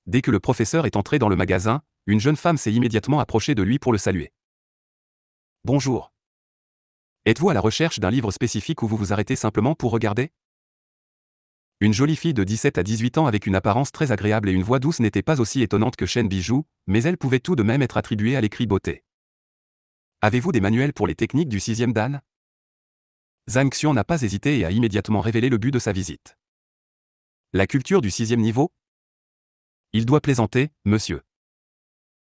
Dès que le professeur est entré dans le magasin, une jeune femme s'est immédiatement approchée de lui pour le saluer. Bonjour. Êtes-vous à la recherche d'un livre spécifique ou vous vous arrêtez simplement pour regarder? Une jolie fille de 17 à 18 ans avec une apparence très agréable et une voix douce n'était pas aussi étonnante que Chen Bijou, mais elle pouvait tout de même être attribuée à l'écrit beauté. Avez-vous des manuels pour les techniques du 6e dan? Zhang Xian n'a pas hésité et a immédiatement révélé le but de sa visite. La culture du 6e niveau? Il doit plaisanter, monsieur.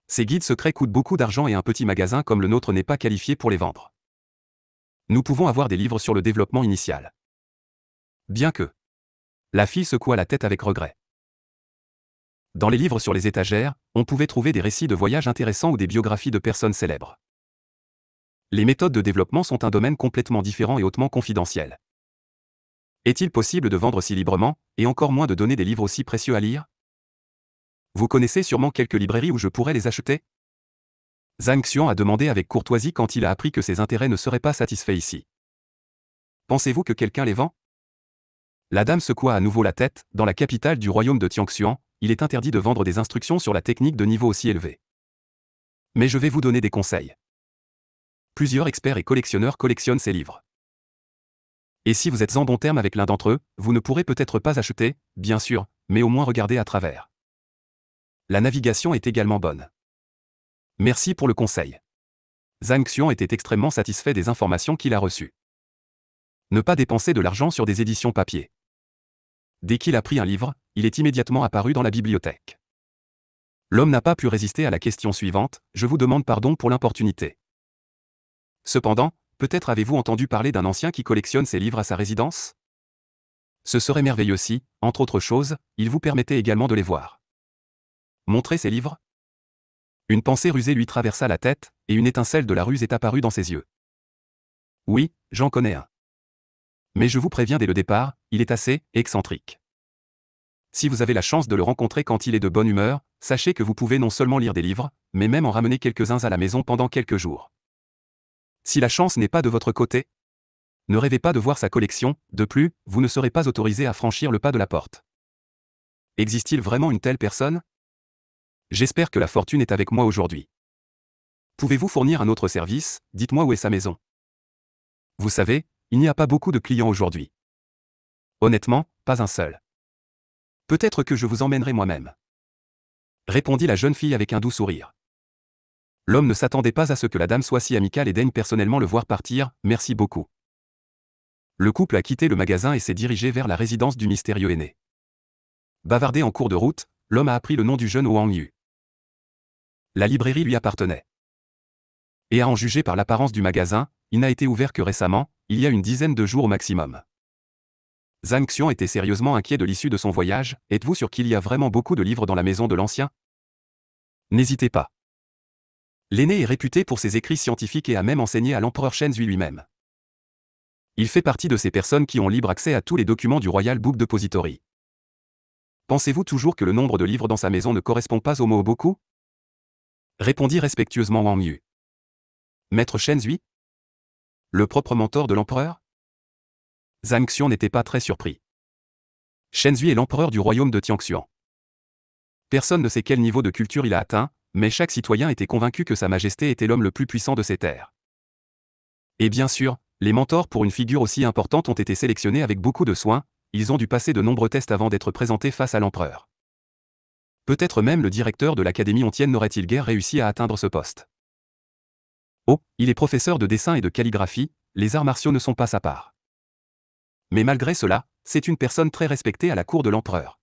Ces guides secrets coûtent beaucoup d'argent et un petit magasin comme le nôtre n'est pas qualifié pour les vendre. Nous pouvons avoir des livres sur le développement initial. Bien que. La fille secoua la tête avec regret. Dans les livres sur les étagères, on pouvait trouver des récits de voyages intéressants ou des biographies de personnes célèbres. Les méthodes de développement sont un domaine complètement différent et hautement confidentiel. Est-il possible de vendre si librement, et encore moins de donner des livres aussi précieux à lire? Vous connaissez sûrement quelques librairies où je pourrais les acheter? Zhang Xian a demandé avec courtoisie quand il a appris que ses intérêts ne seraient pas satisfaits ici. Pensez-vous que quelqu'un les vend? La dame secoua à nouveau la tête. Dans la capitale du royaume de Tianxuan, il est interdit de vendre des instructions sur la technique de niveau aussi élevé. Mais je vais vous donner des conseils. Plusieurs experts et collectionneurs collectionnent ces livres. Et si vous êtes en bon terme avec l'un d'entre eux, vous ne pourrez peut-être pas acheter, bien sûr, mais au moins regarder à travers. La navigation est également bonne. Merci pour le conseil. Zhang Xian était extrêmement satisfait des informations qu'il a reçues. Ne pas dépenser de l'argent sur des éditions papier. Dès qu'il a pris un livre, il est immédiatement apparu dans la bibliothèque. L'homme n'a pas pu résister à la question suivante, je vous demande pardon pour l'importunité. Cependant, peut-être avez-vous entendu parler d'un ancien qui collectionne ses livres à sa résidence? Ce serait merveilleux si, entre autres choses, il vous permettait également de les voir. Montrez ces livres? Une pensée rusée lui traversa la tête, et une étincelle de la ruse est apparue dans ses yeux. Oui, j'en connais un. Mais je vous préviens dès le départ, il est assez excentrique. Si vous avez la chance de le rencontrer quand il est de bonne humeur, sachez que vous pouvez non seulement lire des livres, mais même en ramener quelques-uns à la maison pendant quelques jours. Si la chance n'est pas de votre côté, ne rêvez pas de voir sa collection, de plus, vous ne serez pas autorisé à franchir le pas de la porte. Existe-t-il vraiment une telle personne? J'espère que la fortune est avec moi aujourd'hui. Pouvez-vous fournir un autre service? Dites-moi où est sa maison. Vous savez, il n'y a pas beaucoup de clients aujourd'hui. Honnêtement, pas un seul. Peut-être que je vous emmènerai moi-même. Répondit la jeune fille avec un doux sourire. L'homme ne s'attendait pas à ce que la dame soit si amicale et daigne personnellement le voir partir, merci beaucoup. Le couple a quitté le magasin et s'est dirigé vers la résidence du mystérieux aîné. Bavardé en cours de route, l'homme a appris le nom du jeune Wang Yu. La librairie lui appartenait. Et à en juger par l'apparence du magasin, il n'a été ouvert que récemment, il y a une dizaine de jours au maximum. Zhang Xian était sérieusement inquiet de l'issue de son voyage. Êtes-vous sûr qu'il y a vraiment beaucoup de livres dans la maison de l'ancien? N'hésitez pas. L'aîné est réputé pour ses écrits scientifiques et a même enseigné à l'empereur Shenzhui lui-même. Il fait partie de ces personnes qui ont libre accès à tous les documents du Royal Book Depository. Pensez-vous toujours que le nombre de livres dans sa maison ne correspond pas au mot beaucoup? Répondit respectueusement Wang Yu. Maître Shenzhui? Le propre mentor de l'empereur? Zhang Xian n'était pas très surpris. Shenzhui est l'empereur du royaume de Tianxuan. Personne ne sait quel niveau de culture il a atteint, mais chaque citoyen était convaincu que Sa Majesté était l'homme le plus puissant de ces terres. Et bien sûr, les mentors pour une figure aussi importante ont été sélectionnés avec beaucoup de soin, ils ont dû passer de nombreux tests avant d'être présentés face à l'empereur. Peut-être même le directeur de l'académie ontienne n'aurait-il guère réussi à atteindre ce poste. Oh, il est professeur de dessin et de calligraphie, les arts martiaux ne sont pas sa part. Mais malgré cela, c'est une personne très respectée à la cour de l'empereur.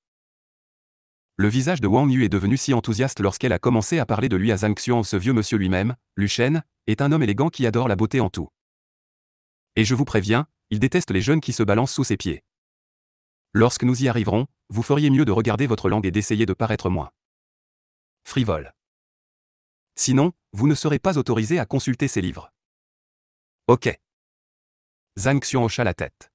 Le visage de Wang Yu est devenu si enthousiaste lorsqu'elle a commencé à parler de lui à Zhang Xian. Ce vieux monsieur lui-même, Lu Shen, est un homme élégant qui adore la beauté en tout. Et je vous préviens, il déteste les jeunes qui se balancent sous ses pieds. Lorsque nous y arriverons, vous feriez mieux de regarder votre langue et d'essayer de paraître moins frivole. Sinon, vous ne serez pas autorisé à consulter ces livres. Ok. Zhang Xian hocha la tête.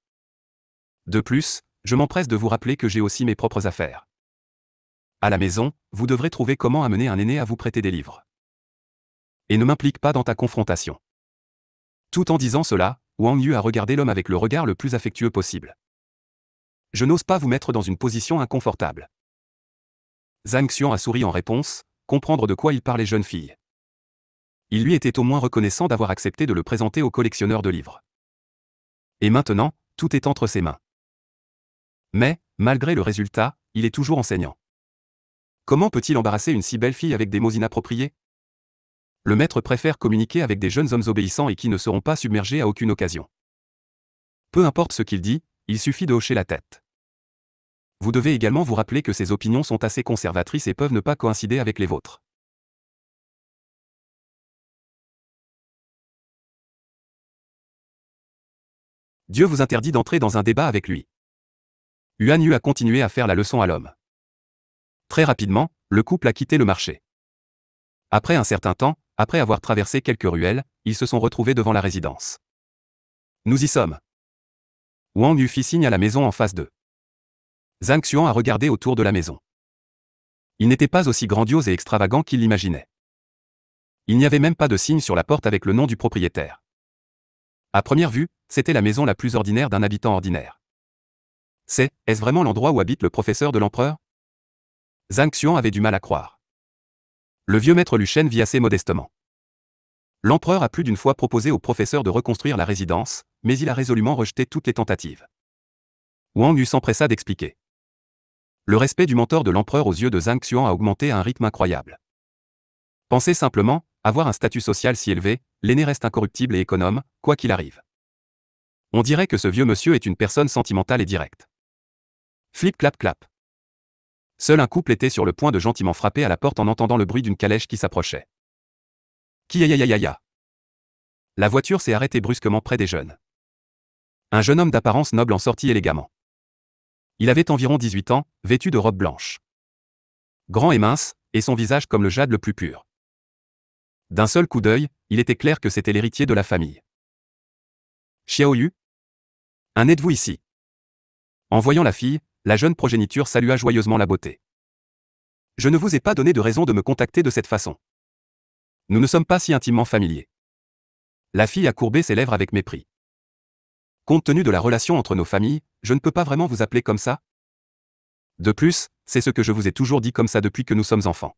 De plus, je m'empresse de vous rappeler que j'ai aussi mes propres affaires. À la maison, vous devrez trouver comment amener un aîné à vous prêter des livres. Et ne m'implique pas dans ta confrontation. Tout en disant cela, Wang Yu a regardé l'homme avec le regard le plus affectueux possible. Je n'ose pas vous mettre dans une position inconfortable. Zhang Xuan a souri en réponse, comprendre de quoi il parlait jeune fille. Il lui était au moins reconnaissant d'avoir accepté de le présenter au collectionneur de livres. Et maintenant, tout est entre ses mains. Mais, malgré le résultat, il est toujours enseignant. Comment peut-il embarrasser une si belle fille avec des mots inappropriés? Le maître préfère communiquer avec des jeunes hommes obéissants et qui ne seront pas submergés à aucune occasion. Peu importe ce qu'il dit, il suffit de hocher la tête. Vous devez également vous rappeler que ses opinions sont assez conservatrices et peuvent ne pas coïncider avec les vôtres. Dieu vous interdit d'entrer dans un débat avec lui. Yuan Yu a continué à faire la leçon à l'homme. Très rapidement, le couple a quitté le marché. Après un certain temps, après avoir traversé quelques ruelles, ils se sont retrouvés devant la résidence. Nous y sommes. Wang Yu fit signe à la maison en face d'eux. Zhang Xuan a regardé autour de la maison. Il n'était pas aussi grandiose et extravagant qu'il l'imaginait. Il n'y avait même pas de signe sur la porte avec le nom du propriétaire. À première vue, c'était la maison la plus ordinaire d'un habitant ordinaire. Est-ce vraiment l'endroit où habite le professeur de l'empereur? Zhang Xuan avait du mal à croire. Le vieux maître Lu Shen vit assez modestement. L'empereur a plus d'une fois proposé au professeur de reconstruire la résidence, mais il a résolument rejeté toutes les tentatives. Wang Yu s'empressa d'expliquer. Le respect du mentor de l'empereur aux yeux de Zhang Xuan a augmenté à un rythme incroyable. Pensez simplement, avoir un statut social si élevé, l'aîné reste incorruptible et économe, quoi qu'il arrive. On dirait que ce vieux monsieur est une personne sentimentale et directe. Flip clap clap. Seul un couple était sur le point de gentiment frapper à la porte en entendant le bruit d'une calèche qui s'approchait. Ki-ya-ya-ya-ya-ya. La voiture s'est arrêtée brusquement près des jeunes. Un jeune homme d'apparence noble en sortit élégamment. Il avait environ 18 ans, vêtu de robe blanche. Grand et mince, et son visage comme le jade le plus pur. D'un seul coup d'œil, il était clair que c'était l'héritier de la famille. Xiao Yu? Un êtes-vous ici? En voyant la fille, la jeune progéniture salua joyeusement la beauté. Je ne vous ai pas donné de raison de me contacter de cette façon. Nous ne sommes pas si intimement familiers. La fille a courbé ses lèvres avec mépris. Compte tenu de la relation entre nos familles, je ne peux pas vraiment vous appeler comme ça. De plus, c'est ce que je vous ai toujours dit comme ça depuis que nous sommes enfants.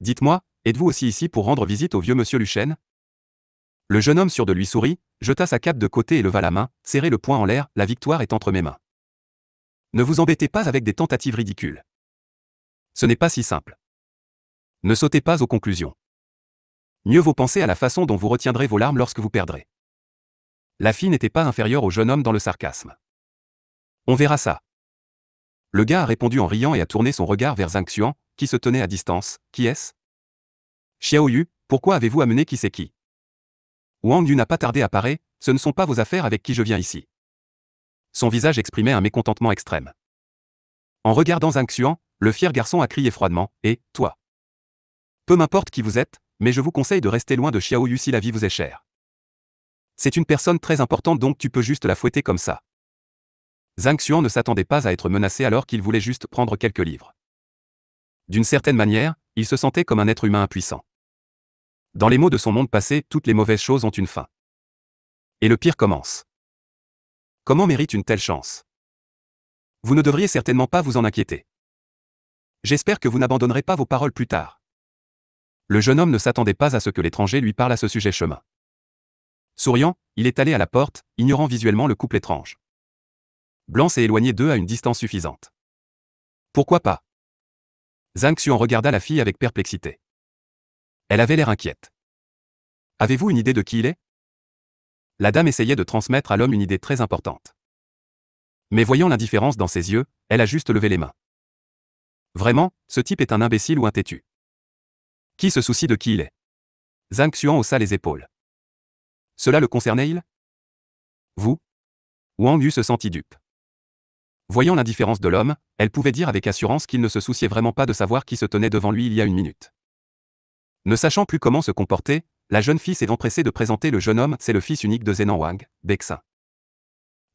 Dites-moi, êtes-vous aussi ici pour rendre visite au vieux monsieur Lu Shen? Le jeune homme sûr de lui sourit, jeta sa cape de côté et leva la main, serré le poing en l'air, la victoire est entre mes mains. Ne vous embêtez pas avec des tentatives ridicules. Ce n'est pas si simple. Ne sautez pas aux conclusions. Mieux vaut penser à la façon dont vous retiendrez vos larmes lorsque vous perdrez. La fille n'était pas inférieure au jeune homme dans le sarcasme. On verra ça. Le gars a répondu en riant et a tourné son regard vers Zhang Xuan, qui se tenait à distance. Qui est-ce? Xiao Yu, pourquoi avez-vous amené qui c'est qui? Wang Yu n'a pas tardé à parer, ce ne sont pas vos affaires avec qui je viens ici. Son visage exprimait un mécontentement extrême. En regardant Zhang Xuan, le fier garçon a crié froidement, et, toi? Peu m'importe qui vous êtes, mais je vous conseille de rester loin de Xiao Yu si la vie vous est chère. C'est une personne très importante donc tu peux juste la fouetter comme ça. Zhang Xuan ne s'attendait pas à être menacé alors qu'il voulait juste prendre quelques livres. D'une certaine manière, il se sentait comme un être humain impuissant. Dans les mots de son monde passé, toutes les mauvaises choses ont une fin. Et le pire commence. Comment mérite une telle chance? Vous ne devriez certainement pas vous en inquiéter. J'espère que vous n'abandonnerez pas vos paroles plus tard. Le jeune homme ne s'attendait pas à ce que l'étranger lui parle à ce sujet chemin. Souriant, il est allé à la porte, ignorant visuellement le couple étrange. Blanc s'est éloigné d'eux à une distance suffisante. Pourquoi pas? Zhang Xuan regarda la fille avec perplexité. Elle avait l'air inquiète. Avez-vous une idée de qui il est? La dame essayait de transmettre à l'homme une idée très importante. Mais voyant l'indifférence dans ses yeux, elle a juste levé les mains. Vraiment, ce type est un imbécile ou un têtu. Qui se soucie de qui il est? Zhang Xuan haussa les épaules. Cela le concernait-il? Vous? Wang Yu se sentit dupe. Voyant l'indifférence de l'homme, elle pouvait dire avec assurance qu'il ne se souciait vraiment pas de savoir qui se tenait devant lui il y a une minute. Ne sachant plus comment se comporter, la jeune fille s'est empressée de présenter le jeune homme, c'est le fils unique de Zenan Wang, Bexin.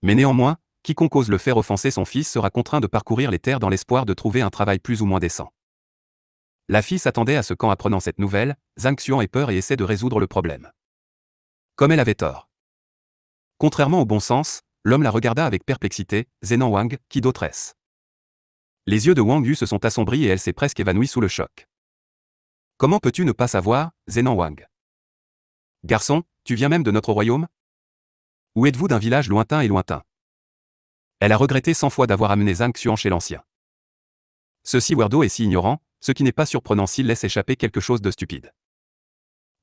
Mais néanmoins, quiconque ose le faire offenser son fils sera contraint de parcourir les terres dans l'espoir de trouver un travail plus ou moins décent. La fille s'attendait à ce qu'en apprenant cette nouvelle, Zhang Xuan ait peur et essaie de résoudre le problème. Comme elle avait tort. Contrairement au bon sens, l'homme la regarda avec perplexité. Zenan Wang, qui d'autre est-ce? Les yeux de Wang Yu se sont assombris et elle s'est presque évanouie sous le choc. Comment peux-tu ne pas savoir, Zenan Wang? Garçon, tu viens même de notre royaume? Ou êtes-vous d'un village lointain et lointain? Elle a regretté 100 fois d'avoir amené Zhang Xuan chez l'ancien. Ceci weirdo est si ignorant, ce qui n'est pas surprenant s'il laisse échapper quelque chose de stupide.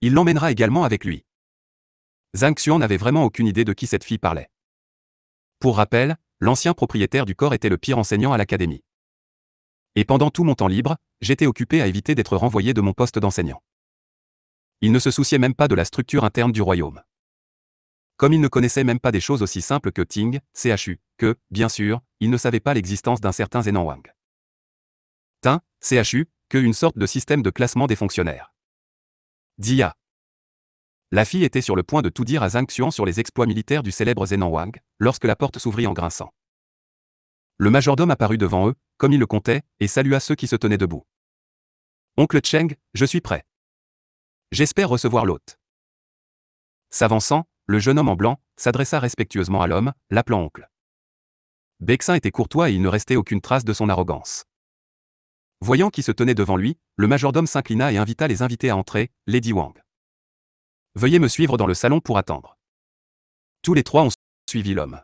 Il l'emmènera également avec lui. Zhang Xuan n'avait vraiment aucune idée de qui cette fille parlait. Pour rappel, l'ancien propriétaire du corps était le pire enseignant à l'académie. Et pendant tout mon temps libre, j'étais occupé à éviter d'être renvoyé de mon poste d'enseignant. Il ne se souciait même pas de la structure interne du royaume. Comme il ne connaissait même pas des choses aussi simples que Ting, CHU, que, bien sûr, il ne savait pas l'existence d'un certain Zenan Wang. Tin, CHU, que une sorte de système de classement des fonctionnaires. Dia. La fille était sur le point de tout dire à Zhang Xuan sur les exploits militaires du célèbre Zenan Wang, lorsque la porte s'ouvrit en grinçant. Le majordome apparut devant eux, comme il le comptait, et salua ceux qui se tenaient debout. Oncle Cheng, je suis prêt. J'espère recevoir l'hôte. S'avançant, le jeune homme en blanc s'adressa respectueusement à l'homme, l'appelant oncle. Bexin était courtois et il ne restait aucune trace de son arrogance. Voyant qui se tenait devant lui, le majordome s'inclina et invita les invités à entrer, Lady Wang. Veuillez me suivre dans le salon pour attendre. Tous les trois ont suivi l'homme.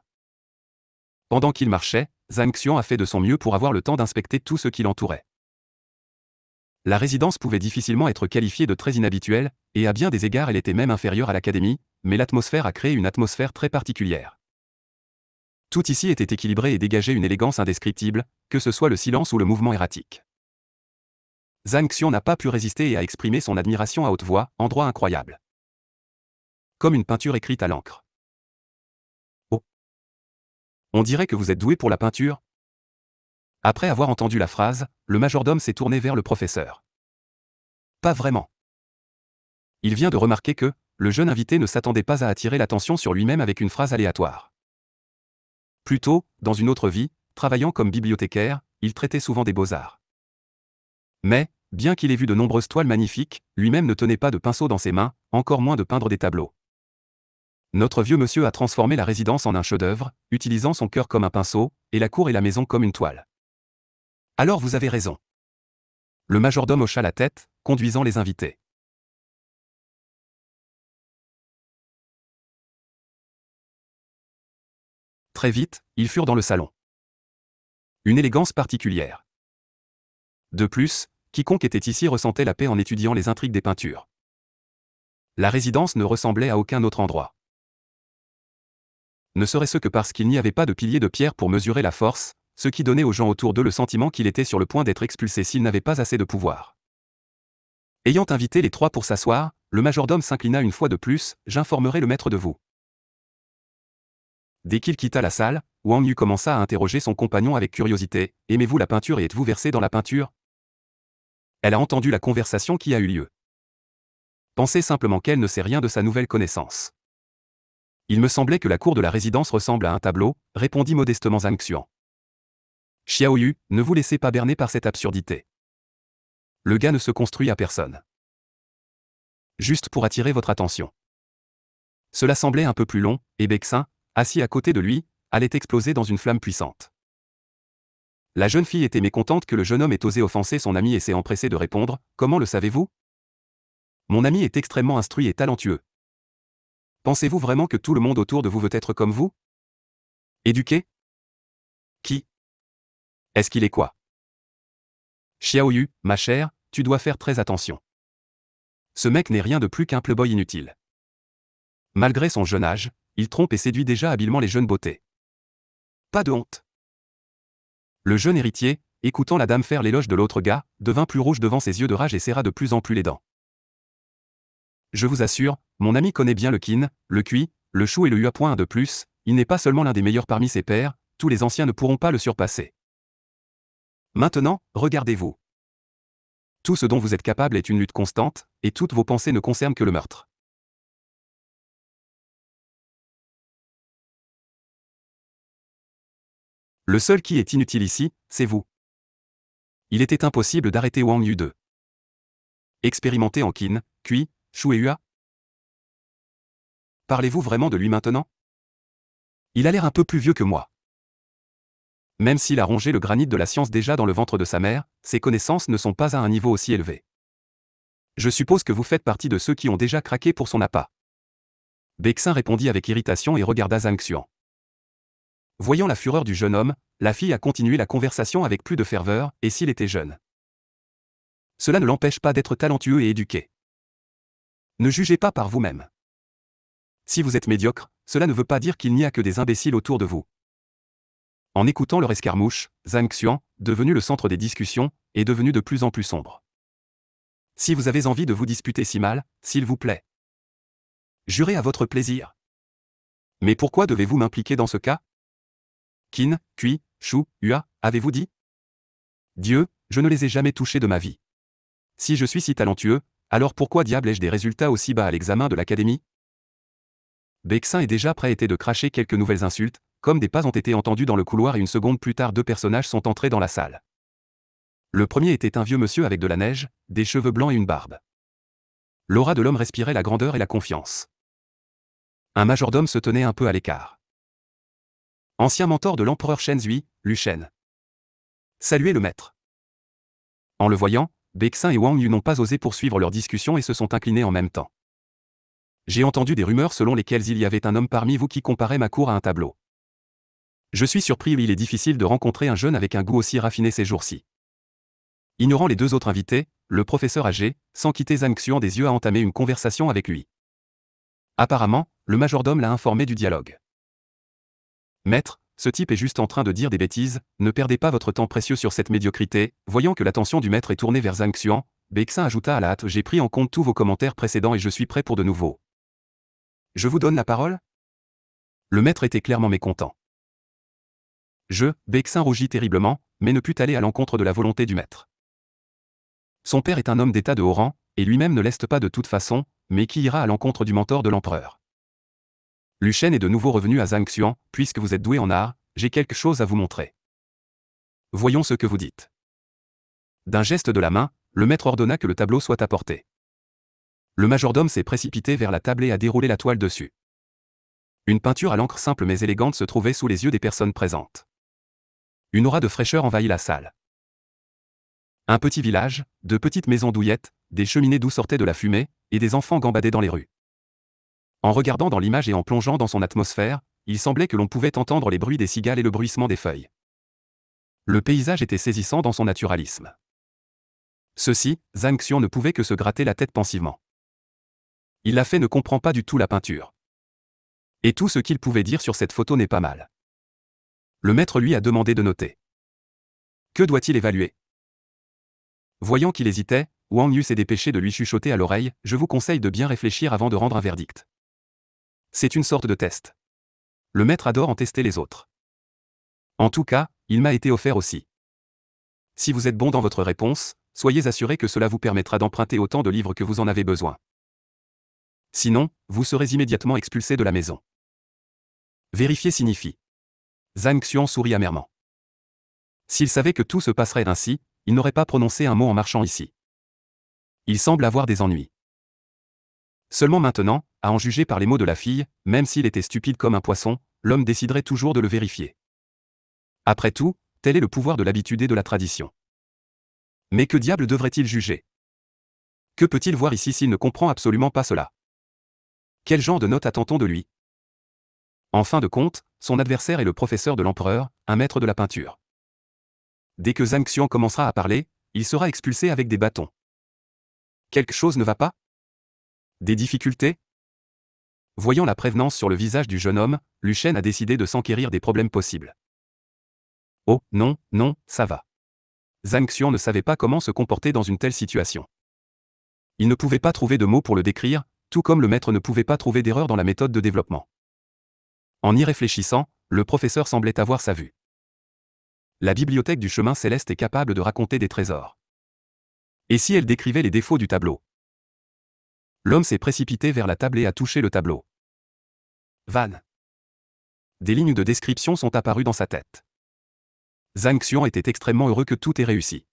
Pendant qu'il marchait, Zhang Xuan a fait de son mieux pour avoir le temps d'inspecter tout ce qui l'entourait. La résidence pouvait difficilement être qualifiée de très inhabituelle, et à bien des égards elle était même inférieure à l'académie, mais l'atmosphère a créé une atmosphère très particulière. Tout ici était équilibré et dégageait une élégance indescriptible, que ce soit le silence ou le mouvement erratique. Zhang Xuan n'a pas pu résister et a exprimé son admiration à haute voix, endroit incroyable. Comme une peinture écrite à l'encre. Oh! On dirait que vous êtes doué pour la peinture? Après avoir entendu la phrase, le majordome s'est tourné vers le professeur. Pas vraiment. Il vient de remarquer que, le jeune invité ne s'attendait pas à attirer l'attention sur lui-même avec une phrase aléatoire. Plutôt, dans une autre vie, travaillant comme bibliothécaire, il traitait souvent des beaux-arts. Mais, bien qu'il ait vu de nombreuses toiles magnifiques, lui-même ne tenait pas de pinceau dans ses mains, encore moins de peindre des tableaux. Notre vieux monsieur a transformé la résidence en un chef-d'œuvre, utilisant son cœur comme un pinceau, et la cour et la maison comme une toile. Alors vous avez raison. Le majordome hocha la tête, conduisant les invités. Très vite, ils furent dans le salon. Une élégance particulière. De plus, quiconque était ici ressentait la paix en étudiant les intrigues des peintures. La résidence ne ressemblait à aucun autre endroit. Ne serait-ce que parce qu'il n'y avait pas de piliers de pierre pour mesurer la force, ce qui donnait aux gens autour d'eux le sentiment qu'il était sur le point d'être expulsé s'il n'avait pas assez de pouvoir. Ayant invité les trois pour s'asseoir, le majordome s'inclina une fois de plus, j'informerai le maître de vous. Dès qu'il quitta la salle, Wang Yu commença à interroger son compagnon avec curiosité. Aimez-vous la peinture et êtes-vous versé dans la peinture? Elle a entendu la conversation qui a eu lieu. Pensez simplement qu'elle ne sait rien de sa nouvelle connaissance. Il me semblait que la cour de la résidence ressemble à un tableau, répondit modestement Zhang Xuan. Xiaoyu, ne vous laissez pas berner par cette absurdité. Le gars ne se construit à personne. Juste pour attirer votre attention. Cela semblait un peu plus long, et Bexin, assis à côté de lui, allait exploser dans une flamme puissante. La jeune fille était mécontente que le jeune homme ait osé offenser son ami et s'est empressé de répondre. Comment le savez-vous? Mon ami est extrêmement instruit et talentueux. Pensez-vous vraiment que tout le monde autour de vous veut être comme vous? Éduqué? Qui? Est-ce qu'il est quoi? Xiaoyu, ma chère, tu dois faire très attention. Ce mec n'est rien de plus qu'un playboy inutile. Malgré son jeune âge, il trompe et séduit déjà habilement les jeunes beautés. Pas de honte. Le jeune héritier, écoutant la dame faire l'éloge de l'autre gars, devint plus rouge devant ses yeux de rage et serra de plus en plus les dents. Je vous assure, mon ami connaît bien le kin, le cuit, le chou et le hua point de plus, il n'est pas seulement l'un des meilleurs parmi ses pairs, tous les anciens ne pourront pas le surpasser. Maintenant, regardez-vous. Tout ce dont vous êtes capable est une lutte constante, et toutes vos pensées ne concernent que le meurtre. Le seul qui est inutile ici, c'est vous. Il était impossible d'arrêter Wang Yu 2. Expérimenté en kin, cuit, chou et hua. Parlez-vous vraiment de lui maintenant? Il a l'air un peu plus vieux que moi. Même s'il a rongé le granit de la science déjà dans le ventre de sa mère, ses connaissances ne sont pas à un niveau aussi élevé. Je suppose que vous faites partie de ceux qui ont déjà craqué pour son appât. Bexin répondit avec irritation et regarda Zhang Xuan. Voyant la fureur du jeune homme, la fille a continué la conversation avec plus de ferveur, et s'il était jeune. Cela ne l'empêche pas d'être talentueux et éduqué. Ne jugez pas par vous-même. Si vous êtes médiocre, cela ne veut pas dire qu'il n'y a que des imbéciles autour de vous. En écoutant leur escarmouche, Zhang Xuan, devenu le centre des discussions, est devenu de plus en plus sombre. Si vous avez envie de vous disputer si mal, s'il vous plaît. Jurez à votre plaisir. Mais pourquoi devez-vous m'impliquer dans ce cas? Qin, Cui, Shu, Hua, avez-vous dit? Dieu, je ne les ai jamais touchés de ma vie. Si je suis si talentueux, alors pourquoi diable ai-je des résultats aussi bas à l'examen de l'académie? Bexin est déjà prêt de cracher quelques nouvelles insultes, comme des pas ont été entendus dans le couloir et une seconde plus tard deux personnages sont entrés dans la salle. Le premier était un vieux monsieur avec de la neige, des cheveux blancs et une barbe. L'aura de l'homme respirait la grandeur et la confiance. Un majordome se tenait un peu à l'écart. Ancien mentor de l'empereur Shenzhui, Lu Shen. Saluez le maître. En le voyant, Bexin et Wang Yu n'ont pas osé poursuivre leur discussion et se sont inclinés en même temps. J'ai entendu des rumeurs selon lesquelles il y avait un homme parmi vous qui comparait ma cour à un tableau. Je suis surpris, il est difficile de rencontrer un jeune avec un goût aussi raffiné ces jours-ci. Ignorant les deux autres invités, le professeur âgé, sans quitter Zhang Xuan des yeux, a entamé une conversation avec lui. Apparemment, le majordome l'a informé du dialogue. Maître, ce type est juste en train de dire des bêtises, ne perdez pas votre temps précieux sur cette médiocrité. Voyant que l'attention du maître est tournée vers Zhang Xuan, Bexin ajouta à la hâte: j'ai pris en compte tous vos commentaires précédents et je suis prêt pour de nouveaux. Je vous donne la parole? Le maître était clairement mécontent. Bexin rougit terriblement, mais ne put aller à l'encontre de la volonté du maître. Son père est un homme d'état de haut rang, et lui-même ne l'est pas de toute façon, mais qui ira à l'encontre du mentor de l'empereur? Lu Shen est de nouveau revenu à Zhang Xuan: puisque vous êtes doué en art, j'ai quelque chose à vous montrer. Voyons ce que vous dites. D'un geste de la main, le maître ordonna que le tableau soit apporté. Le majordome s'est précipité vers la table et a déroulé la toile dessus. Une peinture à l'encre simple mais élégante se trouvait sous les yeux des personnes présentes. Une aura de fraîcheur envahit la salle. Un petit village, de petites maisons douillettes, des cheminées d'où sortait de la fumée, et des enfants gambadaient dans les rues. En regardant dans l'image et en plongeant dans son atmosphère, il semblait que l'on pouvait entendre les bruits des cigales et le bruissement des feuilles. Le paysage était saisissant dans son naturalisme. Ceci, Zhang Xuan ne pouvait que se gratter la tête pensivement. Il l'a fait ne comprend pas du tout la peinture. Et tout ce qu'il pouvait dire sur cette photo n'est pas mal. Le maître lui a demandé de noter. Que doit-il évaluer? Voyant qu'il hésitait, Wang Yu s'est dépêché de lui chuchoter à l'oreille: je vous conseille de bien réfléchir avant de rendre un verdict. C'est une sorte de test. Le maître adore en tester les autres. En tout cas, il m'a été offert aussi. Si vous êtes bon dans votre réponse, soyez assuré que cela vous permettra d'emprunter autant de livres que vous en avez besoin. Sinon, vous serez immédiatement expulsé de la maison. Vérifier signifie. Zhang Xuan sourit amèrement. S'il savait que tout se passerait ainsi, il n'aurait pas prononcé un mot en marchant ici. Il semble avoir des ennuis. Seulement maintenant, à en juger par les mots de la fille, même s'il était stupide comme un poisson, l'homme déciderait toujours de le vérifier. Après tout, tel est le pouvoir de l'habitude et de la tradition. Mais que diable devrait-il juger? Que peut-il voir ici s'il ne comprend absolument pas cela? Quel genre de note attend-on de lui? En fin de compte, son adversaire est le professeur de l'empereur, un maître de la peinture. Dès que Zhang Xuan commencera à parler, il sera expulsé avec des bâtons. Quelque chose ne va pas? Des difficultés? Voyant la prévenance sur le visage du jeune homme, Lu Shen a décidé de s'enquérir des problèmes possibles. Oh, non, non, ça va. Zhang Xuan ne savait pas comment se comporter dans une telle situation. Il ne pouvait pas trouver de mots pour le décrire, tout comme le maître ne pouvait pas trouver d'erreur dans la méthode de développement. En y réfléchissant, le professeur semblait avoir sa vue. La bibliothèque du chemin céleste est capable de raconter des trésors. Et si elle décrivait les défauts du tableau? L'homme s'est précipité vers la table et a touché le tableau. Van. Des lignes de description sont apparues dans sa tête. Zhang Xuan était extrêmement heureux que tout ait réussi.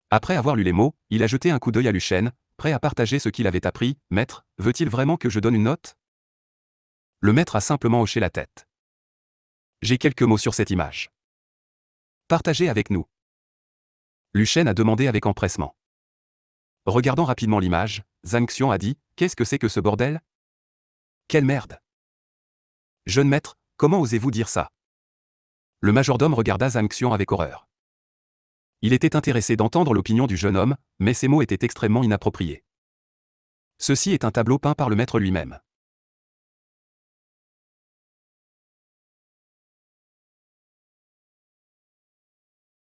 Après avoir lu les mots, il a jeté un coup d'œil à Lu Shen, prêt à partager ce qu'il avait appris. Maître, veut-il vraiment que je donne une note? Le maître a simplement hoché la tête. J'ai quelques mots sur cette image. Partagez avec nous. Lu Shen a demandé avec empressement. Regardant rapidement l'image, Zhang Xian a dit, « Qu'est-ce que c'est que ce bordel? Quelle merde! Jeune maître, comment osez-vous dire ça? » Le majordome regarda Zhang Xian avec horreur. Il était intéressé d'entendre l'opinion du jeune homme, mais ces mots étaient extrêmement inappropriés. Ceci est un tableau peint par le maître lui-même.